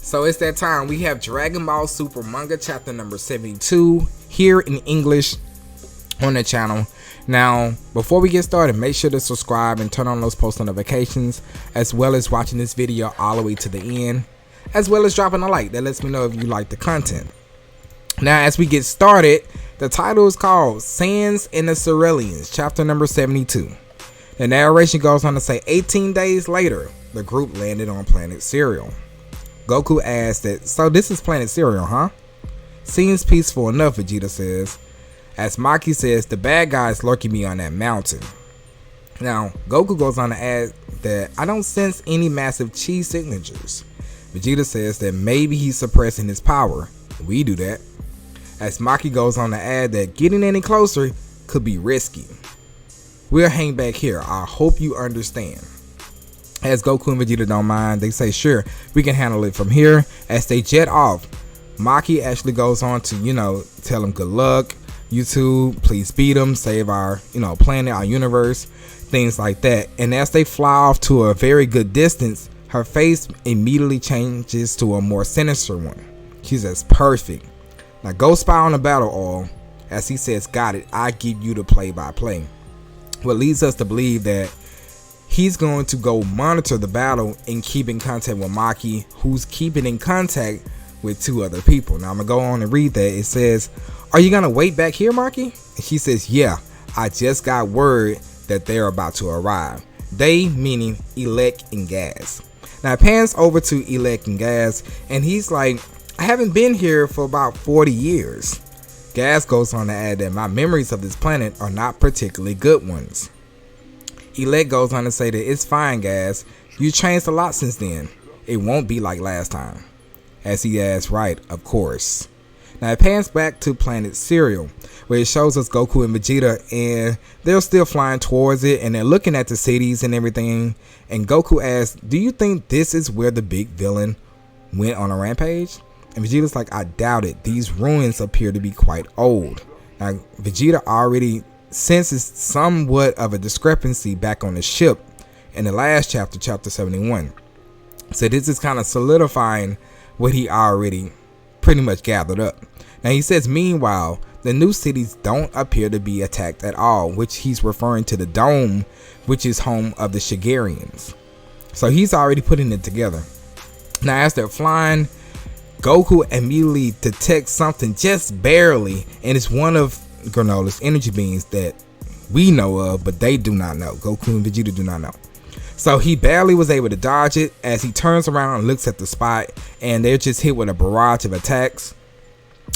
So it's that time. We have Dragon Ball Super Manga chapter number 72 here in English on the channel. Now, before we get started, make sure to subscribe and turn on those post notifications, as well as watching this video all the way to the end, as well as dropping a like. That lets me know if you like the content. Now, as we get started, the title is called Saiyans and the Cerealians, chapter number 72. The narration goes on to say, 18 days later, the group landed on planet Cereal. Goku asks that, so this is planet Cereal, huh? Seems peaceful enough, Vegeta says. As Maki says, the bad guys lurking me on that mountain. Now, Goku goes on to add that I don't sense any massive chi signatures. Vegeta says that maybe he's suppressing his power. We do that. As Maki goes on to add that getting any closer could be risky. We'll hang back here. I hope you understand. As Goku and Vegeta don't mind, they say sure, we can handle it from here. As they jet off, Maki actually goes on to, tell him good luck. You two, please beat him, save our, planet, our universe, things like that. And as they fly off to a very good distance, her face immediately changes to a more sinister one. She says, perfect. Now go spy on the battle oil. As he says, got it, I give you the play-by-play. What leads us to believe that he's going to go monitor the battle and keep in contact with Maki, who's keeping in contact with two other people. Now I'm gonna go on and read that. It says, are you gonna wait back here, Maki? And she says, yeah, I just got word that they're about to arrive. They meaning Elec and Gas. Now it pans over to Elec and Gas, and he's like, I haven't been here for about 40 years. Gas goes on to add that my memories of this planet are not particularly good ones. Elec goes on to say that it's fine, Gas. You changed a lot since then. It won't be like last time. As he asks, right, of course. Now it pans back to planet Cereal, where it shows us Goku and Vegeta, and they're still flying towards it, and they're looking at the cities and everything. And Goku asks, do you think this is where the big villain went on a rampage? And Vegeta's like, I doubt it. These ruins appear to be quite old. Now Vegeta already senses somewhat of a discrepancy back on the ship in the last chapter, chapter 71. So this is kind of solidifying what he already pretty much gathered up. Now he says, meanwhile, the new cities don't appear to be attacked at all, which he's referring to the dome, which is home of the Shigarians. So he's already putting it together. Now as they're flying, Goku immediately detects something just barely, and it's one of Granolah's energy beams that we know of, but they do not know. Goku and Vegeta do not know. So he barely was able to dodge it. As he turns around and looks at the spot, and they're just hit with a barrage of attacks.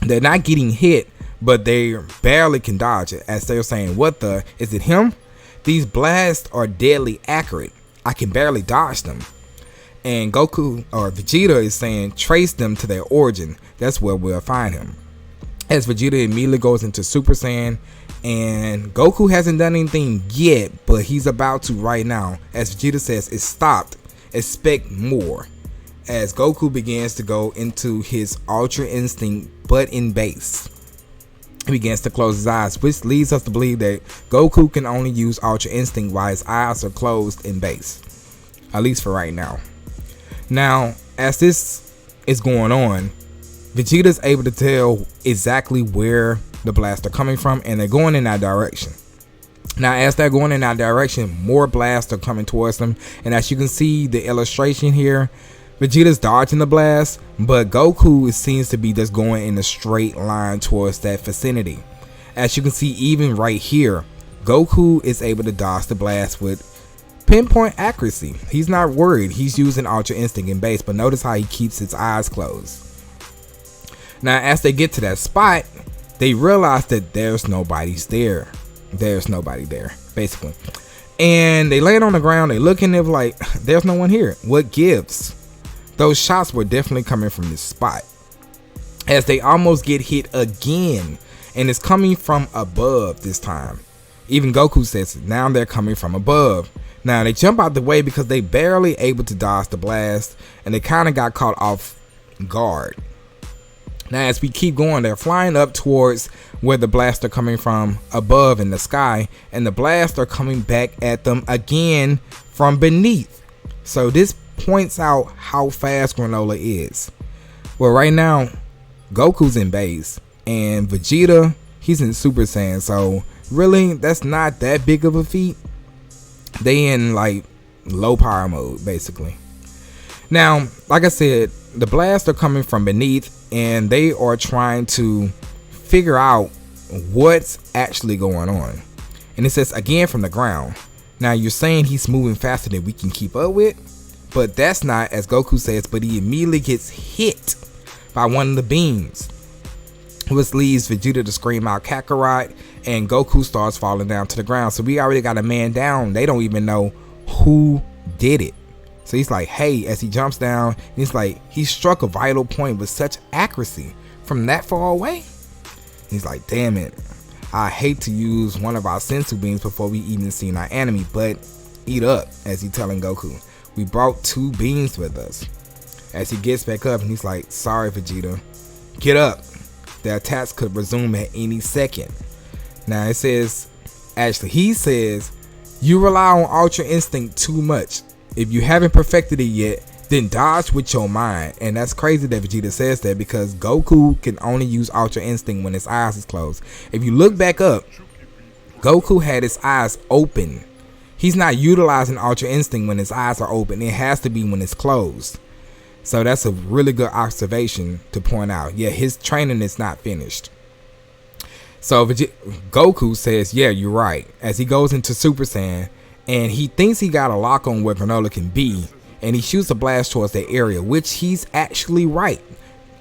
They're not getting hit, but they barely can dodge it. As they're saying, what the, is it him? These blasts are deadly accurate. I can barely dodge them. And Goku or Vegeta is saying, trace them to their origin. That's where we'll find him. As Vegeta immediately goes into Super Saiyan, and Goku hasn't done anything yet, but he's about to right now. As Vegeta says, it's stopped. Expect more. As Goku begins to go into his Ultra Instinct, but in base. He begins to close his eyes, which leads us to believe that Goku can only use Ultra Instinct while his eyes are closed in base. At least for right now. Now, as this is going on, Vegeta's able to tell exactly where the blasts are coming from, and they're going in that direction. Now as they're going in that direction, more blasts are coming towards them, and as you can see the illustration here, Vegeta's dodging the blast, but Goku seems to be just going in a straight line towards that vicinity. As you can see, even right here, Goku is able to dodge the blast with pinpoint accuracy. He's not worried. He's using Ultra Instinct in base, but notice how he keeps his eyes closed. Now as they get to that spot, they realize that there's nobody there. There's nobody there, basically. And they land on the ground, they look, and they're like, there's no one here. What gives? Those shots were definitely coming from this spot. As they almost get hit again, and it's coming from above this time. Even Goku says now they're coming from above. Now they jump out the way because they barely able to dodge the blast, and they kind of got caught off guard. Now as we keep going, they're flying up towards where the blasts are coming from above in the sky, and the blasts are coming back at them again from beneath. So this points out how fast Granolah is. Well, right now, Goku's in base, and Vegeta, he's in Super Saiyan, so really, that's not that big of a feat. They in like low power mode, basically. Now, like I said, the blasts are coming from beneath, and they are trying to figure out what's actually going on. And it says, again, from the ground. Now, you're saying he's moving faster than we can keep up with, but that's not, as Goku says, but he immediately gets hit by one of the beams, which leaves Vegeta to scream out Kakarot, and Goku starts falling down to the ground. So we already got a man down. They don't even know who did it. So he's like, hey, as he jumps down, he's like, he struck a vital point with such accuracy from that far away. He's like, damn it, I hate to use one of our sensu beams before we even seen our enemy, but eat up, as he telling Goku. We brought 2 beams with us. As he gets back up, and he's like, sorry, Vegeta, get up. The attacks could resume at any second. Now it says, actually, he says, you rely on Ultra Instinct too much. If you haven't perfected it yet, then dodge with your mind. And that's crazy that Vegeta says that, because Goku can only use Ultra Instinct when his eyes is closed. If you look back up, Goku had his eyes open. He's not utilizing Ultra Instinct when his eyes are open. It has to be when it's closed. So that's a really good observation to point out. Yeah, his training is not finished. So Goku says, yeah, you're right. As he goes into Super Saiyan, and he thinks he got a lock on where Granolah can be, and he shoots a blast towards that area, which he's actually right.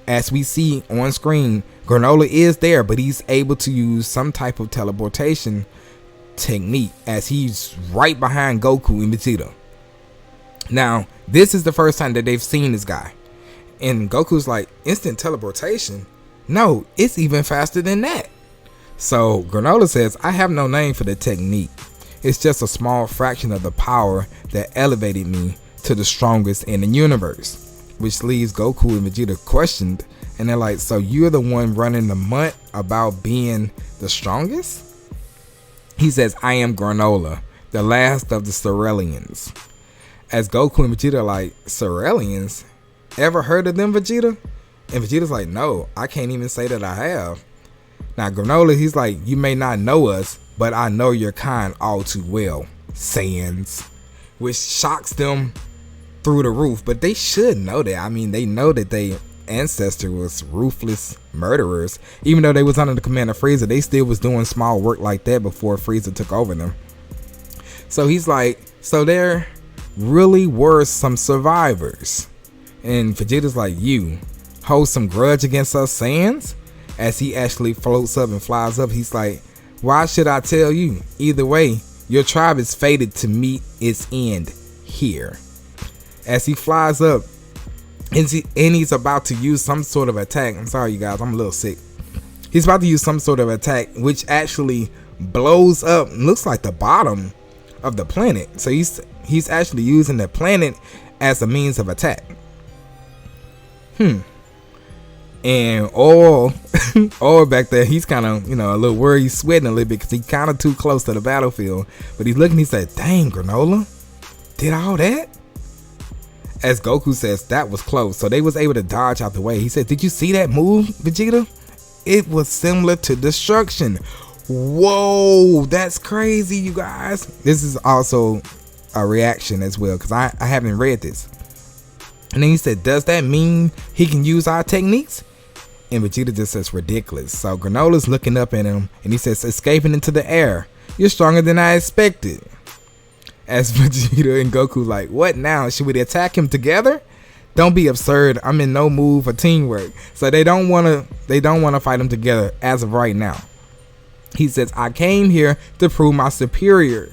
As we see on screen, Granolah is there, but he's able to use some type of teleportation technique, as he's right behind Goku and Vegeta. Now, this is the first time that they've seen this guy, and Goku's like, instant teleportation? No, it's even faster than that. So Granolah says, I have no name for the technique. It's just a small fraction of the power that elevated me to the strongest in the universe. Which leaves Goku and Vegeta questioned, and they're like, so you're the one running the mutt about being the strongest? He says, I am Granolah, the last of the Cerealians. As Goku and Vegeta are like, Cerealians? Ever heard of them, Vegeta? And Vegeta's like, no, I can't even say that I have. Now Granolah, he's like, you may not know us, but I know your kind all too well, Saiyans. Which shocks them through the roof, but they should know that. I mean, they know that their ancestor was ruthless murderers. Even though they was under the command of Frieza, they still was doing small work like that before Frieza took over them. So he's like, so there really were some survivors. And Vegeta's like, you hold some grudge against us Saiyans? As he actually floats up and flies up, he's like, why should I tell you? Either way, your tribe is fated to meet its end here. As he flies up, and he's about to use some sort of attack. I'm sorry, you guys, I'm a little sick. He's about to use some sort of attack, which actually blows up, looks like the bottom of the planet. So he's actually using the planet as a means of attack. And all back there, he's kind of, a little worried. He's sweating a little bit because he's kind of too close to the battlefield. But he's looking, he said, dang, Granolah, did all that? As Goku says, that was close. So they was able to dodge out the way. He said, did you see that move, Vegeta? It was similar to destruction. Whoa, that's crazy, you guys. This is also a reaction as well, because I haven't read this. And then he said, does that mean he can use our techniques? And Vegeta just says, ridiculous. So Granolah's looking up at him, and he says, escaping into the air. You're stronger than I expected. As Vegeta and Goku like, what now? Should we attack him together? Don't be absurd. I'm in no mood for teamwork. So they don't want to fight him together as of right now. He says, I came here to prove my superiority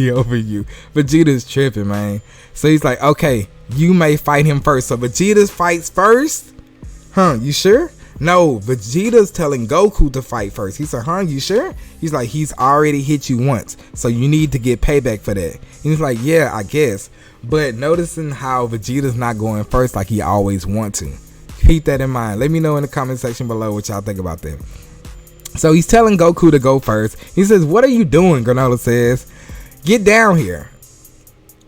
over you. Vegeta's tripping, man. So he's like, okay, you may fight him first. So Vegeta fights first? You sure? No, Vegeta's telling Goku to fight first. He said, you sure? He's like, he's already hit you once, so you need to get payback for that. And he's like, yeah, I guess. But noticing how Vegeta's not going first like he always wants to. Keep that in mind. Let me know in the comment section below what y'all think about that. So he's telling Goku to go first. He says, what are you doing? Granolah says, get down here.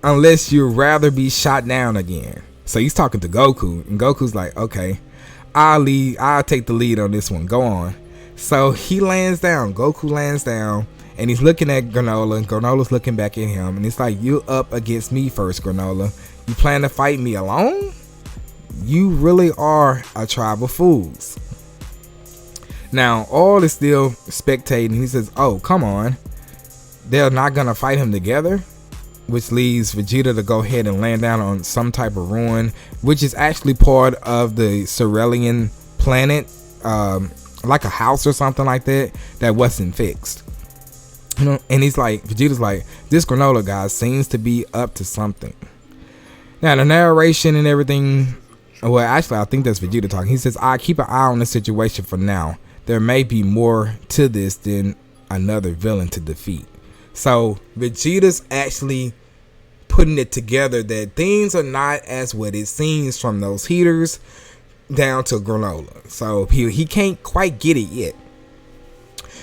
unless you'd rather be shot down again. So he's talking to Goku, and Goku's like, okay, I'll take the lead on this one. Go on. So he lands down. Goku lands down, and he's looking at Granolah, and Granola's looking back at him, and it's like, you up against me first, Granolah. You plan to fight me alone? You really are a tribe of fools. Now, all is still spectating. He says, oh, come on. They're not going to fight him together? Which leaves Vegeta to go ahead and land down on some type of ruin, which is actually part of the Cerulean planet, like a house or something like that wasn't fixed. You know, and he's like, Vegeta's like, this Granolah guy seems to be up to something. Now the narration and everything, well, actually I think that's Vegeta talking. He says, I keep an eye on the situation for now. There may be more to this than another villain to defeat. So Vegeta's actually putting it together that things are not as what it seems from those heaters down to Granolah. So he can't quite get it yet.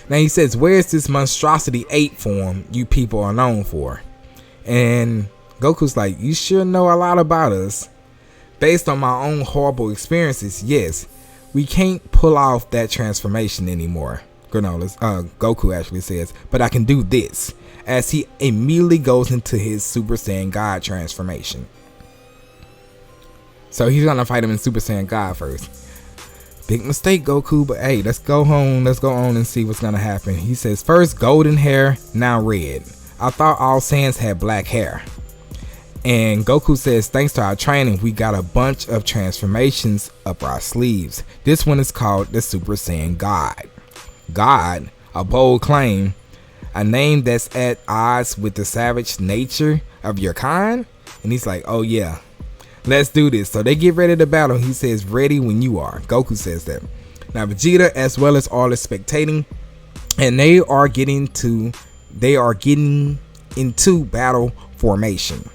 Now he says, where's this monstrosity 8 form you people are known for? And Goku's like, you sure know a lot about us. Based on my own horrible experiences, yes, we can't pull off that transformation anymore. Goku actually says, but I can do this, as he immediately goes into his Super Saiyan God transformation. So he's gonna fight him in Super Saiyan God first. Big mistake, Goku, but hey, let's go home. Let's go on and see what's gonna happen. He says, first golden hair, now red. I thought all Saiyans had black hair. And Goku says, thanks to our training, we got a bunch of transformations up our sleeves. This one is called the Super Saiyan God. God, a bold claim, a name that's at odds with the savage nature of your kind. And he's like, oh yeah, let's do this. So they get ready to battle. He says, ready when you are. Goku says that. Now Vegeta, as well as all the spectating, and they are getting into battle formation.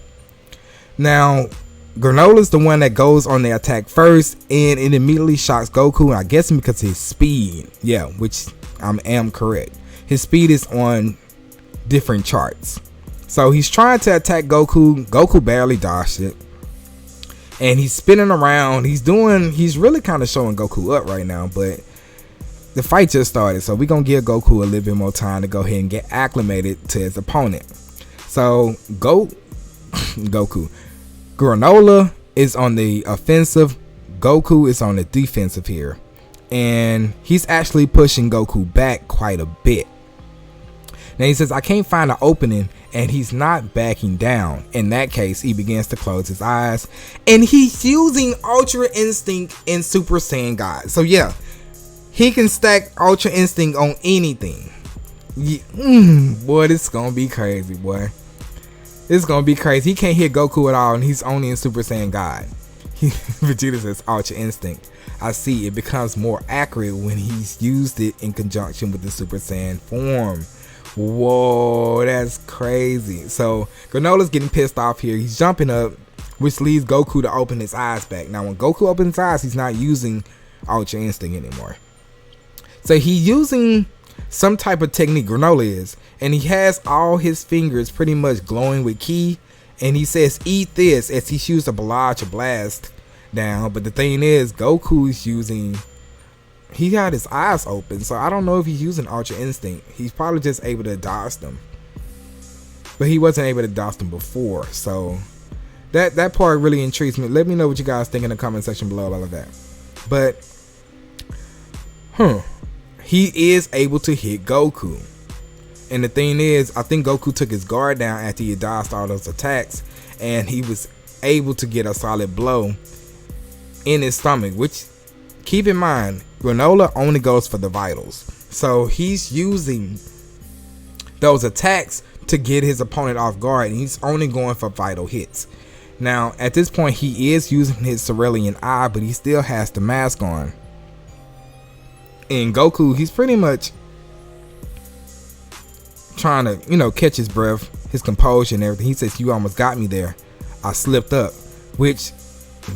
Now Granola's the one that goes on the attack first, and it immediately shocks Goku, and I guess because his speed, yeah, which I am correct, his speed is on different charts. So he's trying to attack Goku. Goku barely dodged it, and he's spinning around. He's really kind of showing Goku up right now, but the fight just started, so we're gonna give Goku a little bit more time to go ahead and get acclimated to his opponent. So Granolah is on the offensive, Goku is on the defensive here, and he's actually pushing Goku back quite a bit. Now he says, I can't find an opening, and he's not backing down. In that case, he begins to close his eyes, and he's using Ultra Instinct in Super Saiyan God. So yeah, he can stack Ultra Instinct on anything. Boy, this is gonna be crazy, boy. It's gonna be crazy. He can't hit Goku at all, and he's only in Super Saiyan God. Vegeta says Ultra Instinct. I see, it becomes more accurate when he's used it in conjunction with the Super Saiyan form. Whoa, that's crazy. So Granola's getting pissed off here. He's jumping up, which leads Goku to open his eyes back. Now when Goku opens his eyes, he's not using Ultra Instinct anymore. So he's using some type of technique, Granolah is, and he has all his fingers pretty much glowing with ki, and he says eat this as he shoots a barrage of blast down. But the thing is, Goku is using, he got his eyes open, so I don't know if he's using Ultra Instinct. He's probably just able to dodge them, but he wasn't able to dodge them before. So that part really intrigues me. Let me know what you guys think in the comment section below about that. But he is able to hit Goku, and the thing is, I think Goku took his guard down after he dodged all those attacks, and he was able to get a solid blow in his stomach. Which, keep in mind, Granolah only goes for the vitals, so he's using those attacks to get his opponent off guard, and he's only going for vital hits. Now at this point, he is using his Cerulean Eye, but he still has the mask on. And Goku, he's pretty much trying to, catch his breath, his composure and everything. He says, you almost got me there. I slipped up. Which,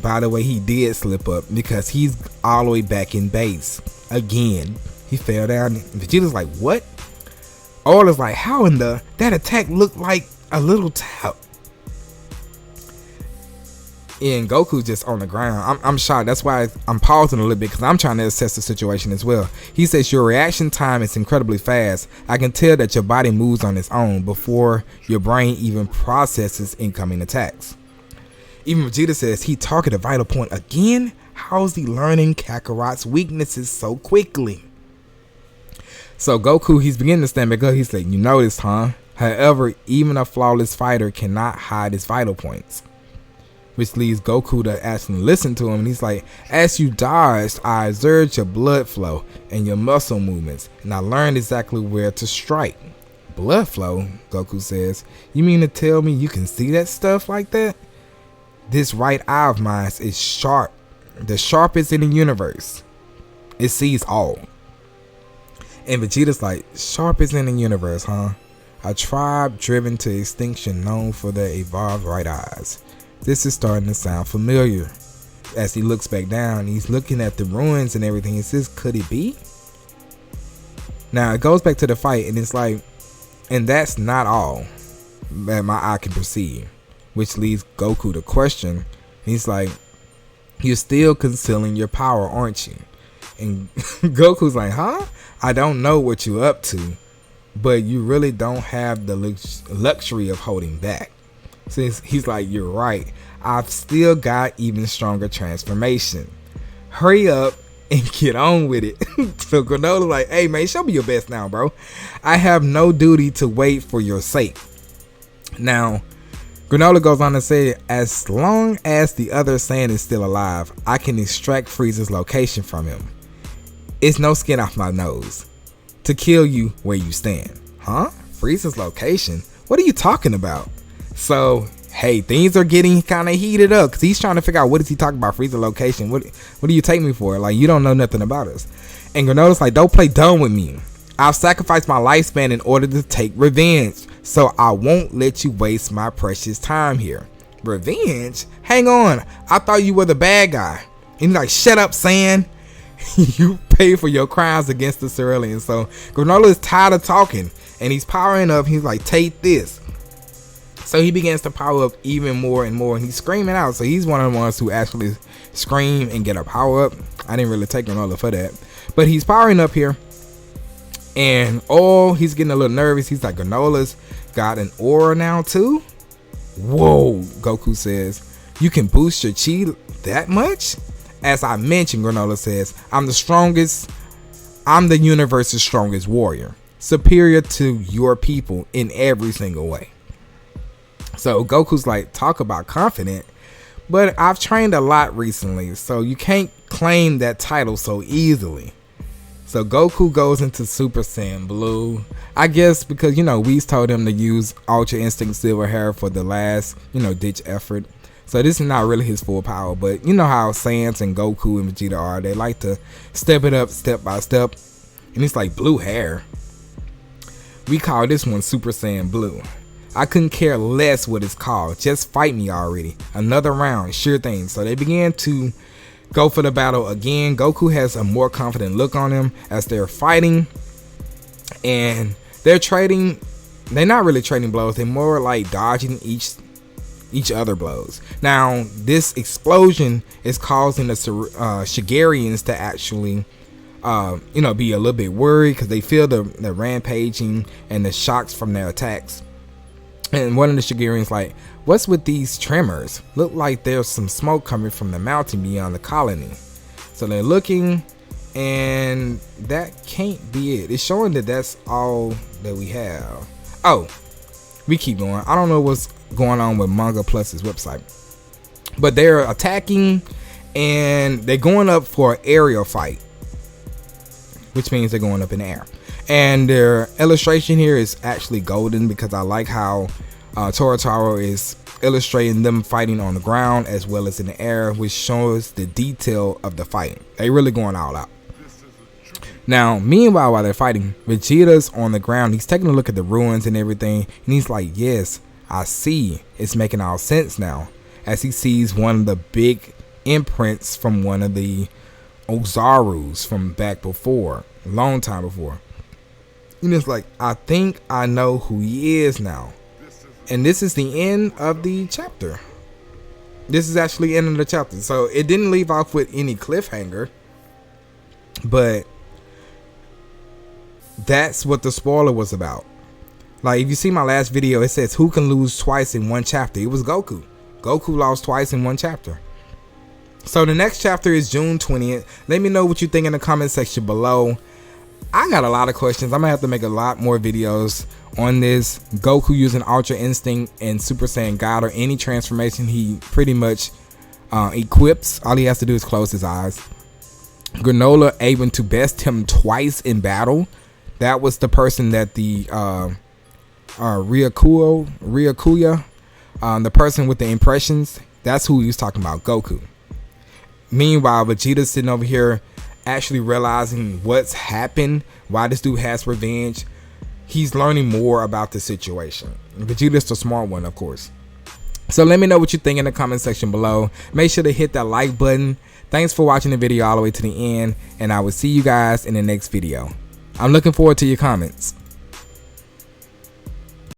by the way, he did slip up, because he's all the way back in base. Again, he fell down. Vegeta's like, what? All is like, how in the, that attack looked like a little tap. And Goku's just on the ground. I'm shocked. That's why I'm pausing a little bit, because I'm trying to assess the situation as well. He says your reaction time is incredibly fast. I can tell that your body moves on its own before your brain even processes incoming attacks. Even Vegeta says he targeted a vital point again. How's he learning Kakarot's weaknesses so quickly? So Goku, he's beginning to stand back up. He's like, you noticed, huh? However, even a flawless fighter cannot hide his vital points. Which leads Goku to actually listen to him. And he's like, as you dodged, I observed your blood flow and your muscle movements, and I learned exactly where to strike. Blood flow? Goku says. You mean to tell me you can see that stuff like that? This right eye of mine is sharp. The sharpest in the universe. It sees all. And Vegeta's like, sharpest in the universe, huh? A tribe driven to extinction known for their evolved right eyes. This is starting to sound familiar. As he looks back down, he's looking at the ruins and everything. He says, could it be? Now it goes back to the fight, and it's like, and that's not all that my eye can perceive. Which leads Goku to question. He's like, you're still concealing your power, aren't you? And Goku's like, huh? I don't know what you're up to, but you really don't have the luxury of holding back. Since he's like, you're right, I've still got even stronger transformation. Hurry up and get on with it. So Granola's like, hey man, show me your best now, bro. I have no duty to wait for your sake. Now, Granolah goes on to say, as long as the other Saiyan is still alive, I can extract Frieza's location from him. It's no skin off my nose to kill you where you stand. Huh? Frieza's location? What are you talking about? So, hey, things are getting kind of heated up, because he's trying to figure out, what is he talking about? Frieza's location? What do you take me for? Like, you don't know nothing about us. And Granola's like, don't play dumb with me. I've sacrificed my lifespan in order to take revenge, so I won't let you waste my precious time here. Revenge? Hang on, I thought you were the bad guy. And he's like, shut up, Saiyan. You pay for your crimes against the Ceruleans. So Granolah is tired of talking, and he's powering up. He's like, take this. So he begins to power up even more and more, and he's screaming out. So he's one of the ones who actually scream and get a power up. I didn't really take Granolah for that, but he's powering up here. And he's getting a little nervous. He's like, Granolah's got an aura now too? Whoa, Goku says. You can boost your chi that much? As I mentioned, Granolah says, I'm the strongest. I'm the universe's strongest warrior. Superior to your people in every single way. So Goku's like, talk about confident. But I've trained a lot recently, so you can't claim that title so easily. So Goku goes into Super Saiyan Blue. I guess because, Whis told him to use Ultra Instinct Silver Hair for the last, ditch effort. So this is not really his full power, but you know how Saiyans and Goku and Vegeta are. They like to step it up step by step. And it's like blue hair. We call this one Super Saiyan Blue. I couldn't care less what it's called. Just fight me already. Another round, sure thing. So they began to go for the battle again. Goku has a more confident look on him as they're fighting. And they're trading. They're not really trading blows. They're more like dodging each other blows. Now, this explosion is causing the Shigarians to actually be a little bit worried, because they feel the rampaging and the shocks from their attacks. And one of the Shigarians like, what's with these tremors? Look like there's some smoke coming from the mountain beyond the colony. So they're looking, and that can't be it. It's showing that that's all that we have. Oh, we keep going. I don't know what's going on with Manga Plus's website, but they're attacking, and they're going up for an aerial fight, which means they're going up in the air. And their illustration here is actually golden, because I like how Toro is illustrating them fighting on the ground as well as in the air, which shows the detail of the fighting. They really going all out. Now, meanwhile, while they're fighting, Vegeta's on the ground. He's taking a look at the ruins and everything, and he's like, yes, I see. It's making all sense now, as he sees one of the big imprints from one of the Ozarus from back before, a long time before. And it's like, I think I know who he is now. And this is the end of the chapter. This is actually the end of the chapter. So it didn't leave off with any cliffhanger, but that's what the spoiler was about. Like, if you see my last video, it says who can lose twice in one chapter. It was Goku. Goku lost twice in one chapter. So the next chapter is June 20th. Let me know what you think in the comment section below. I got a lot of questions. I'm gonna have to make a lot more videos on this. Goku using Ultra Instinct and Super Saiyan God, or any transformation he pretty much equips. All he has to do is close his eyes. Granolah able to best him twice in battle. That was the person that the Ryakuya, the person with the impressions, that's who he was talking about, Goku. Meanwhile, Vegeta's sitting over here actually realizing what's happened, why this dude has revenge. He's learning more about the situation. Vegeta's the smart one, of course. So let me know what you think in the comment section below. Make sure to hit that like button. Thanks for watching the video all the way to the end, and I will see you guys in the next video. I'm looking forward to your comments.